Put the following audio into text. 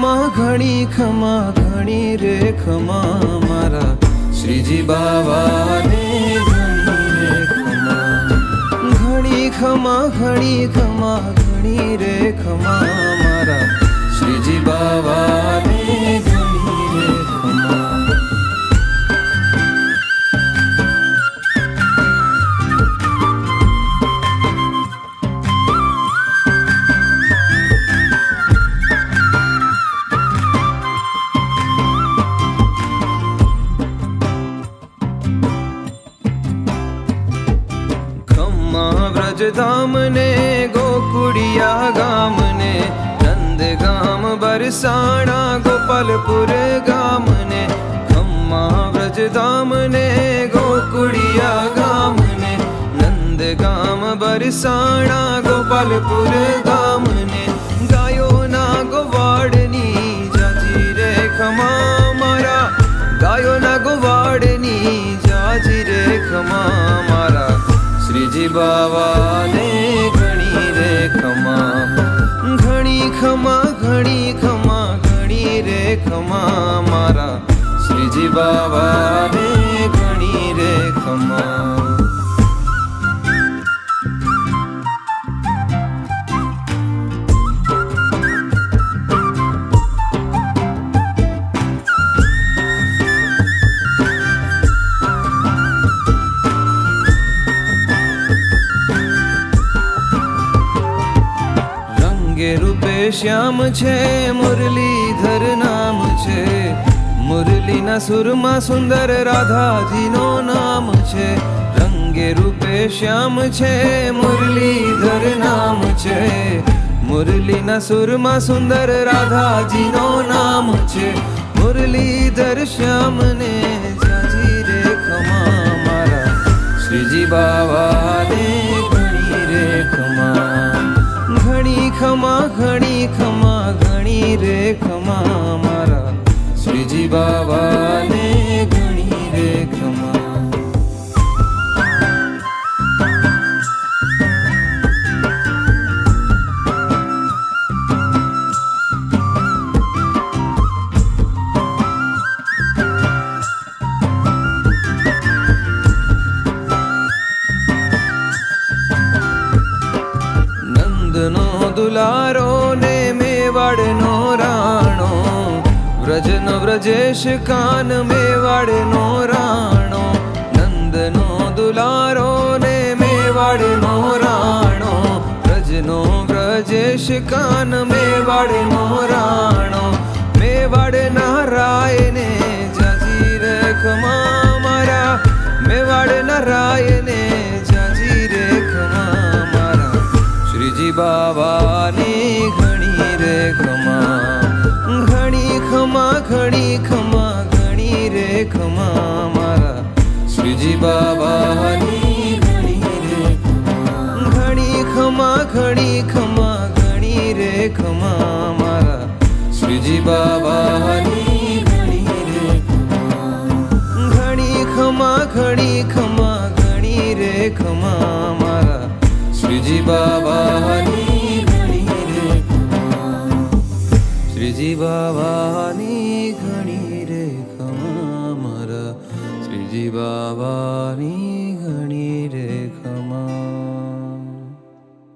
ખમા ઘણી ખમા ઘણી રે ખમા મારા શ્રીજી બાવાને ઘણી રે ખમા ઘણી ખમા ઘણી ખમા ઘણી રે ખમા મારા શ્રીજી બાવાને ઘણી રે ખમા વ્રજધામ ને ગોકુળિયા ગામ ને નંદગામ બરસાણા ગોપાલપુર ગામ ને ખમ્મા વ્રજધામ ને ગોકુળિયા ગામ ને નંદગામ બરસાણા ગોપાલપુર ગામ ને ગાયોના ગોવાડની જાજી રે ખમા મારા ગાયોના ગોવાડની જાજી રે ખમા મારા શ્રીજી બાવાને ઘણી રે ખમા ઘણી ખમા ઘણી ખમા ઘણી રે ખમા મારા શ્રીજી બાવાને ઘણી રે ખમા રૂપે શ્યામ છે મુરલીધર નામ છે મુરલીના સુરમાં સુંદર રાધાજીનો નામ છે રંગે રૂપે શ્યામ છે મુરલીધર નામ છે મુરલીના સુરમાં સુંદર રાધાજીનો નામ છે મુરલીધર શ્યામને જાજી રે ખમા મારા શ્રીજી બાવાને ઘણી રે ખમા ઘણી ખમા ઘણી ખમા ઘણી રે ખમા મારા શ્રીજી બાવાને ઘણી રે ખમા દુલારો ને મેવાડનો રાણો વ્રજનો વ્રજેશ કાન મેવાડનો રાણો નંદનો દુલારો ને મેવાડનો રાણો વ્રજનો વ્રજેશ કાન મેવાડનો રાણો મેવાડના રાયને જાજી રે ખમા મારા મેવાડના રાયને જાજી રે ખમા શ્રીજી બાવાની ઘણી રે ખમા ઘણી ખમા ઘણી ખમા ઘણી રે ખમા મારા શ્રીજી બાવાની ઘણી રે ઘણી ખમા ઘણી ખમા ઘણી રે ખમા મારા શ્રીજી બાવાની ઘણી રે ઘણી ખમા ઘણી ખમા ઘણી રે ખમા મારા શ્રીજી બાવાની ઘણી રે શ્રીજી બાવાની ઘણી રે ખમા મારા શ્રીજી બાવાની ઘણી રે